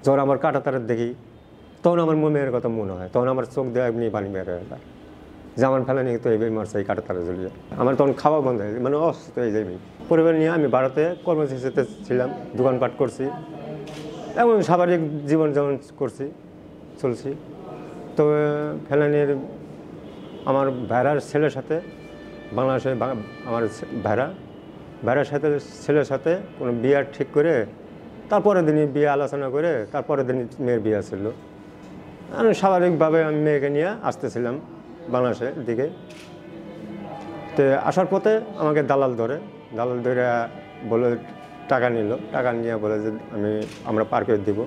যখন আমার কাটা তারা দেখি তখন আমার মেয়ের কথা মনে হয়, তখন আমার চোখ দেওয়া এমনি পানি বের হয়ে যায় যে আমার ফেলানি তো এইভাবে মারছে এই কাটা তারা জ্বলিয়ে। আমার তখন খাওয়া বন্ধ হয়ে যায়, মানে অসুস্থ হয়ে যাবে। পরিবার নিয়ে আমি ভারতে কর্মসূচিতে ছিলাম, দোকানপাট করছি, এমন স্বাভাবিক জীবন যেমন করছি চলছি। তো ফেলানির আমার ভাইরার ছেলের সাথে বাংলাদেশে আমার ভাইরার সাথে ছেলের সাথে কোনো বিয়ে ঠিক করে তারপরের দিনই বিয়ে আলোচনা করে তারপরের দিনই মেয়ের বিয়ে ছিল। আমি স্বাভাবিকভাবে আমি মেয়েকে নিয়ে আসতেছিলাম বাংলাদেশের দিকে। তো আসার পথে আমাকে দালাল ধরে বলে টাকা নিল, টাকা নিয়ে বলে যে আমরা পার করে দিব,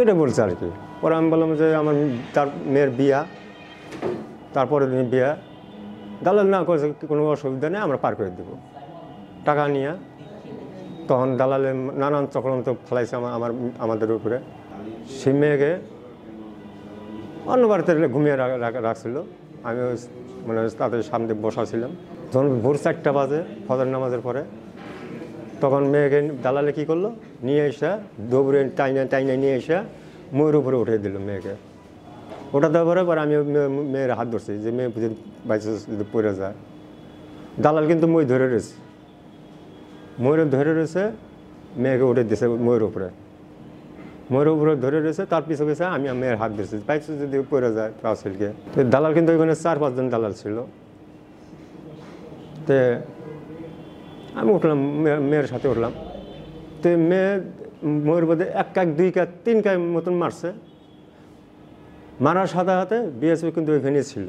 এটা বলছে আর কি। পরে আমি বললাম যে আমার তার মেয়ের বিয়া, তারপরের দিন বিয়া, দালাল না করেছে কোনো অসুবিধা নেই, আমরা পার করে দেব টাকা নিয়ে। তখন দালালে নানান চক্রান্ত ফেলাইছে আমাদের উপরে। সেই মেয়েকে অন্য বাড়িতে ঘুমিয়ে রাখছিল, আমি মানে তাদের সামনে বসা ছিলাম। যখন ভোর 4টা বাজে ফজর নামাজের পরে, তখন মেয়েকে দালালে কী করলো, নিয়ে এসে দৌড়ে টাইনে নিয়ে এসে ময়ের উপরে উঠে দিল মেয়েকে। ওটা দেওয়ার পরে আমি মেয়ের হাত ধরছি যে মেয়ে যদি বাইসে যদি পড়ে যায়। দালাল কিন্তু মই ধরে রয়েছে, ময়ূরে ধরে রয়েছে, মেয়েকে উঠে দিয়েছে ময়ূর উপরে ধরে রয়েছে। তার পিছু পিছু আমি মেয়ের হাত ধরেছি, বাইসে যদি পড়ে যায় রাসেলকে। তো দালাল কিন্তু ওইখানে 4-5 জন দালাল ছিল। তো আমি উঠলাম, মেয়ের সাথে উঠলাম। তো মেয়ে ময়ূর বোধে 1 কাক 2 কাক 3 কাক মতন মারছে। মারার সাথে সাথে বিএসএফ কিন্তু ওইখানেই ছিল।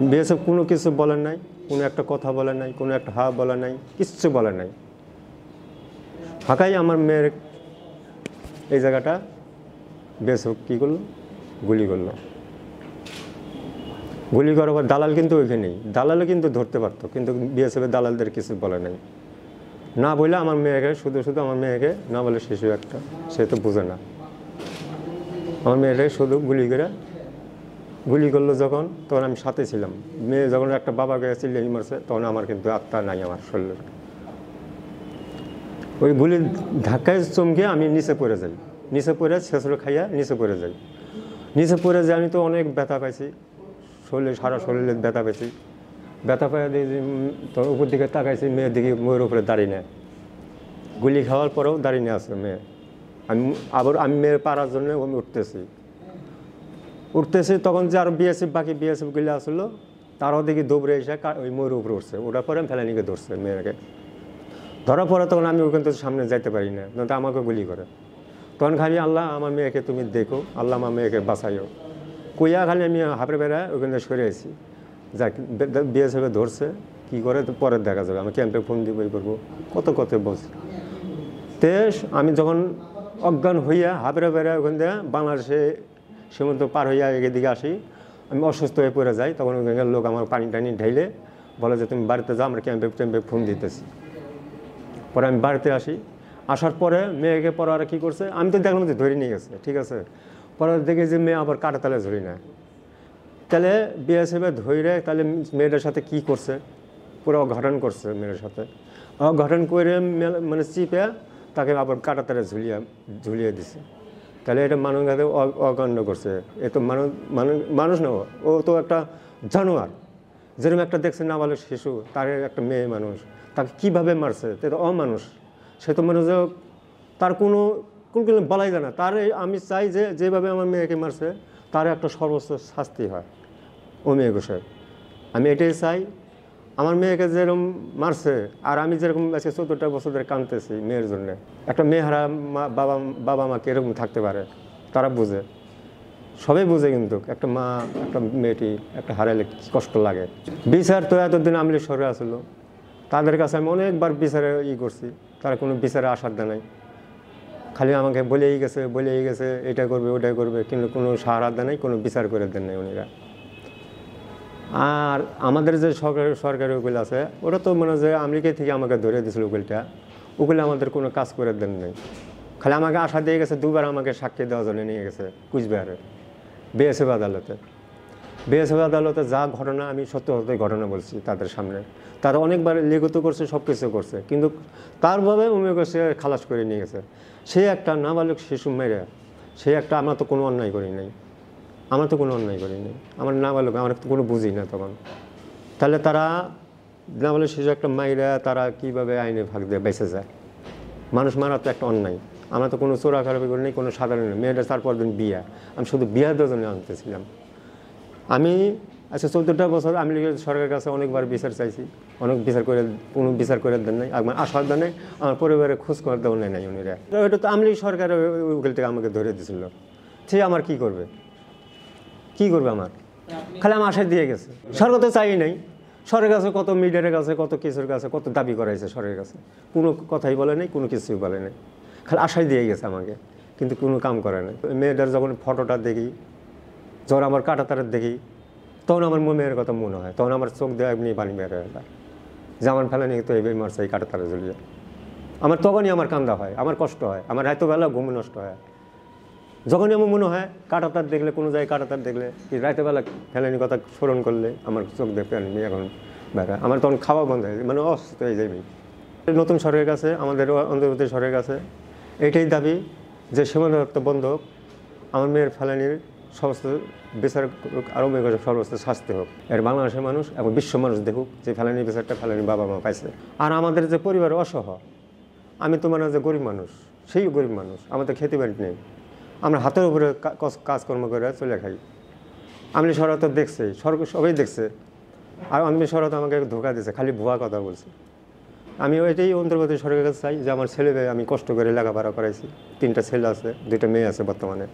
বিএসএফ কোনো কিছু বলেন নাই, কোনো একটা কথা বলে নাই, কোনো একটা হা বলে নাই, কিচ্ছু বলে নাই। ফাঁকাই আমার মেয়ের এই জায়গাটা বিএসএফ কী করলো, গুলি করলো। গুলি করার পর দালাল কিন্তু ওইখানেই, দালালও কিন্তু ধরতে পারতো, কিন্তু বিএসএফের দালালদের কিছু বলে নাই। না বলে আমার মেয়েকে শুধু আমার মেয়েকে না বলে শিশু একটা, সে তো বোঝে না। আমার মেয়েটাকে শুধু গুলি করলো যখন, তখন আমি সাথে ছিলাম। মেয়ে যখন একটা বাবাকে চিল্লিয়ে মারছে, তখন আমার কিন্তু আত্মা নাই আমার শরীরে। ওই গুলির ধাক্কায় চমকে আমি নিচে পড়ে যাই, নিচে পড়ে ছেঁচড়ে খাইয়া নিচে পড়ে যাই। নিচে পড়ে যাই আমি তো অনেক ব্যথা পাইছি, সারা শরীরে ব্যথা পেয়েছি। ব্যথা পাইয়া দিয়ে তখন উপর দিকে তাকাইছি, মেয়ের দিকে মেয়ের উপরে দাঁড়িয়ে নেয়। গুলি খাওয়ার পরেও দাঁড়িয়ে আছে মেয়ে। আমি মেয়ের পাড়ার জন্য আমি উঠতেছি তখন যে আরও বাকি বিএসএফগুলি আসলো, তারাও দেখি দৌড়ে এসে ওই ময়ূর উপরে উঠছে। ওটার পরে ফেলানিকে ধরছে মেয়েকে। ধরার পরে তখন আমি ওখান থেকে সামনে যাইতে পারি না, তো আমাকে গুলি করে। তখন খালি আল্লাহ আমার মেয়েকে তুমি দেখো, আল্লাহ আমার মেয়েকে বাঁচাইও কইয়া খালি আমি হাঁপড়ে বেড়ায় ওখান থেকে সরে আসি। যাক বিএসএফে ধরছে, কী করে তো পরে দেখা যাবে, আমি ক্যাম্পে ফোন দিব, এই করবো, কত বলছি। তেজ আমি যখন অজ্ঞান হইয়া হাঁপড়ে বেড়ায় ওখান থেকে বাংলাদেশে সীমান্ত পার হইয়া এদিকে আসি, আমি অসুস্থ হয়ে পড়ে যাই। তখন ওখানকার লোক আমার পানি টানি ঢেলে বলে যে তুমি বাড়িতে যাও, আমরা ক্যাম্পে ফোন দিতেছি। পরে আমি বাড়িতে আসি, আসার পরে মেয়েকে পরে আর কী করছে, আমি তো দেখলাম যে ধরে নিয়ে গেছে, ঠিক আছে। পরে দেখি যে মেয়ে আবার কাটা তালে ধরি না, তাহলে বিএসএফে ধরে তাহলে মেয়েটার সাথে কি করছে, পুরো অঘটন করছে মেয়ের সাথে। অঘটন করে মানে চিপে তাকে আবার কাটা তালে ঝুলিয়ে দিছে। তাহলে এটা মানবঘাতে অকাণ্ড করছে। এ তো মানুষ না, ও তো একটা জানোয়ার। যেরকম একটা দেখছে না বলে শিশু, তার একটা মেয়ে মানুষ, তাকে কীভাবে মারছে, সে তো অমানুষ। সে তো মানুষ, তার কোনো বলাই যায় না। তার আমি চাই যে যেভাবে আমার মেয়েকে মারছে তার একটা সর্বোচ্চ শাস্তি হয় ও মেয়ে ঘোষের। আমি এটাই চাই। আমার মেয়েকে যেরকম মারছে, আর আমি যেরকম আজকে 14টা বছর ধরে কাঁদতেছি মেয়ের জন্য। একটা মেয়ে হারা বাবা মা কীরকম থাকতে পারে তারা বুঝে, সবাই বুঝে। কিন্তু একটা মা একটা মেয়েটি একটা হারাইলে কী কষ্ট লাগে। বিচার তো এতদিন আমলি সরে আসলো, তাদের কাছে আমি অনেকবার বিচারে করছি, তারা কোনো বিচারে আসার দেয় নাই। খালি আমাকে বলেই গেছে এটা করবে ওটাই করবে, কিন্তু কোনো সাহারা দেয় নাই, কোনো বিচার করে দেন নাই উনিরা। আর আমাদের যে সরকারি উকিল আছে, ওটা তো মনে হয় যে আমেরিকা থেকে আমাকে ধরে দিয়েছিল উকিলে আমাদের কোনো কাজ করে দেন নাই। খালি আমাকে আশা দিয়ে গেছে, 2বার আমাকে সাক্ষী দেওয়ার জন্য নিয়ে গেছে কুচবিহারে বিএসএফ আদালতে। বিএসএফ আদালতে যা ঘটনা আমি সত্য ঘটনা বলছি তাদের সামনে। তারা অনেকবার লিখিত করছে, সব কিছু করছে, কিন্তু তারভাবে উমেকে সে খালাস করে নিয়ে গেছে। সে একটা নাবালক শিশু মেরে সে একটা, আমরা তো কোনো অন্যায় করি নাই, আমরা তো কোনো অন্যায় করি নাই, আমার নাবালক, আমরা তো কোনো বুঝি না তখন। তাহলে তারা নাবালক শিশু একটা মাইরা তারা কীভাবে আইনে ভাগ দিয়ে বেঁচে যায়? মানুষ মারা তো একটা অন্যায়। আমরা তো কোনো চোরাখারাপি করি নেই, কোনো সাধারণ নেই। মেয়েটা 4 দিন বিয়া, আমি শুধু বিয়ার জন্য আনতেছিলাম। আমি আচ্ছা 14টা বছর আমি সরকারের কাছে অনেকবার বিচার চাইছি, অনেক বিচার করে, কোনো বিচার করে দেন নাই, আমার আসার দেন নাই, আমার পরিবারের খোঁজ করে দেওয়া নাই উনিরা। এটা তো আমলি সরকারের উকিল থেকে আমাকে ধরে দিয়েছিল। সে আমার কি করবে, কি করবে আমার? খালি আমার আশায় দিয়ে গেছে। সরকার তো চাই নাই। সরকারের কাছে কত মিডিয়ার কাছে, কত কিছুর কাছে, কত দাবি করাইছে সরকারের কাছে, কোনো কথাই বলে নাই, কোনো কিছুই বলে নাই, খালি আশায় দিয়ে গেছে আমাকে, কিন্তু কোনো কাম করে নাই। মেয়েটার যখন ফটোটা দেখি, যখন আমার কাটাতারের দেখি, তখন আমার মেয়ের কথা মনে হয়, তখন আমার চোখ দেওয়া এমনি পানি বের হয়ে যায় যে আমার ফেলানি তো এইভাবে মারছে এই কাটাতারে জ্বলিয়ে। আমার তখনই আমার কান্দা হয়, আমার কষ্ট হয়, আমার রাতেবেলা ঘুম নষ্ট হয়। যখনই আমার মনে হয় কাটাতার দেখলে, কোনো জায়গায় কাটাতার দেখলে, কি রাতেবেলা ফেলানির কথা স্মরণ করলে আমার চোখ দিয়ে ফেলানি এখন বেড়ায়, আমার তখন খাওয়া বন্ধ হয়ে যায়, মানে অসুস্থ হয়ে যাবে। নতুন সরকারের কাছে, আমাদের অন্তর্বর্তী সরকারের কাছে এইটাই দাবি যে সীমান্ত বন্ধ হোক, আমার মেয়ের ফেলানির সমস্ত বিচার আরও মেয়ে সর্বোচ্চ শাস্তি হোক। এর বাংলাদেশের মানুষ এবং বিশ্ব মানুষ দেখুক যে ফেলানির বিচারটা ফেলানির বাবা মা পাইছে। আর আমাদের যে পরিবার অসহায়, আমি তো মানে যে গরিব মানুষ, সেই গরিব মানুষ, আমাদের খেতে বাড়ি নেই, আমরা হাতের উপরে কাজকর্ম করে চলে খাই। আমলি সরকার তো দেখছে, সবাই দেখছে, আর আমলি সরকার তো আমাকে ধোকা দিয়েছে, খালি ভুয়া কথা বলছে। আমি ওইটাই অন্তর্বর্তী সরকারের কাছে চাই যে আমার ছেলে আমি কষ্ট করে লেখাপড়া করাইছি, 3টা ছেলে আছে, 2টা মেয়ে আছে বর্তমানে।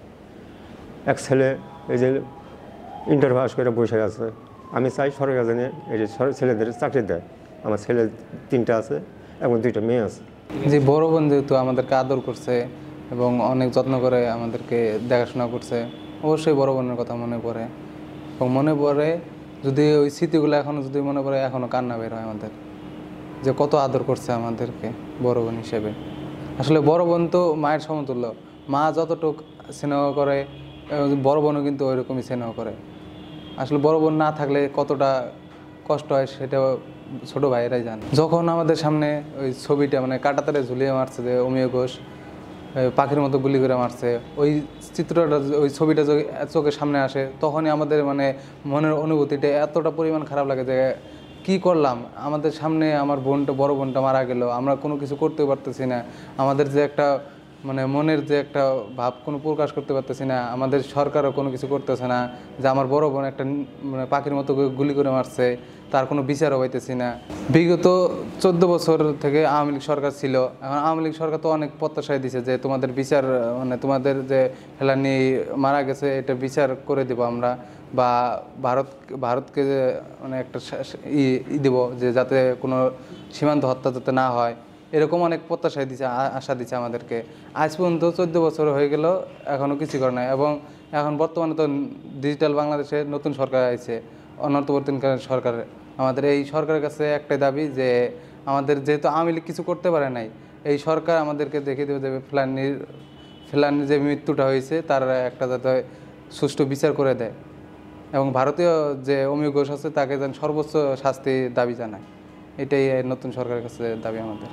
এক ছেলে এই যে ইন্টার পাস করে বসে আছে, আমি চাই সরকার জানে এই যে ছেলেদের চাকরি দেয়। আমার ছেলে 3টা আছে এবং 2টা মেয়ে আছে। যে বড় বোন যেহেতু আমাদেরকে আদর করছে এবং অনেক যত্ন করে আমাদেরকে দেখাশোনা করছে, অবশ্যই বড় বোনের কথা মনে পড়ে। এবং মনে পড়ে যদি ওই স্মৃতিগুলো এখনও যদি মনে পড়ে, এখনও কান্না বের হয় আমাদের, যে কত আদর করছে আমাদেরকে বড় বোন হিসেবে। আসলে বড় বোন তো মায়ের সমতুল্য, মা যতটুক স্নেহ করে বড় বোনও কিন্তু ওই রকমই স্নেহ করে। আসলে বড় বোন না থাকলে কতটা কষ্ট হয় সেটা ছোটো ভাইয়েরাই জানে। যখন আমাদের সামনে ওই ছবিটা মানে কাঁটাতারে ঝুলিয়ে মারছে যে অমিয় ঘোষ পাখির মতো গুলি করে মারছে, ওই চিত্রটা, ওই ছবিটা চোখের সামনে আসে, তখনই আমাদের মানে মনের অনুভূতিটা এতটা পরিমাণ খারাপ লাগে যে কি করলাম, আমাদের সামনে আমার বড় বোনটা মারা গেল, আমরা কোনো কিছু করতে পারতেছি না, আমাদের যে একটা মানে মনের যে একটা ভাব কোনো প্রকাশ করতে পারতেছি না, আমাদের সরকারও কোনো কিছু করতেছে না যে আমার বড় বোন একটা মানে পাখির মতো গুলি করে মারছে, তার কোনো বিচারও হইতেছি না। বিগত 14 বছর থেকে আওয়ামী লীগ সরকার ছিল, এখন আওয়ামী লীগ সরকার তো অনেক প্রত্যাশায় দিছে যে তোমাদের বিচার মানে তোমাদের যে ফেলানি মারা গেছে এটা বিচার করে দেবো আমরা, বা ভারতকে মানে একটা দেব যে যাতে কোনো সীমান্ত হত্যা যাতে না হয়, এরকম অনেক প্রত্যাশায় দিচ্ছে, আশা দিচ্ছে আমাদেরকে। আজ পর্যন্ত 14 বছর হয়ে গেল, এখনও কিছু করে নাই। এবং এখন বর্তমানে তো ডিজিটাল বাংলাদেশে নতুন সরকার আছে, অন্তর্বর্তীকালীন সরকার। আমাদের এই সরকারের কাছে একটাই দাবি যে আমাদের যেহেতু আওয়ামী লীগ কিছু করতে পারে নাই, এই সরকার আমাদেরকে দেখে দেবে যে ফেলানির যে মৃত্যুটা হয়েছে তার একটা যাতে সুষ্ঠু বিচার করে দেয়, এবং ভারতীয় যে অমিয় ঘোষ আছে তাকে যেন সর্বোচ্চ শাস্তি দাবি জানায়। এটাই নতুন সরকারের কাছে দাবি আমাদের।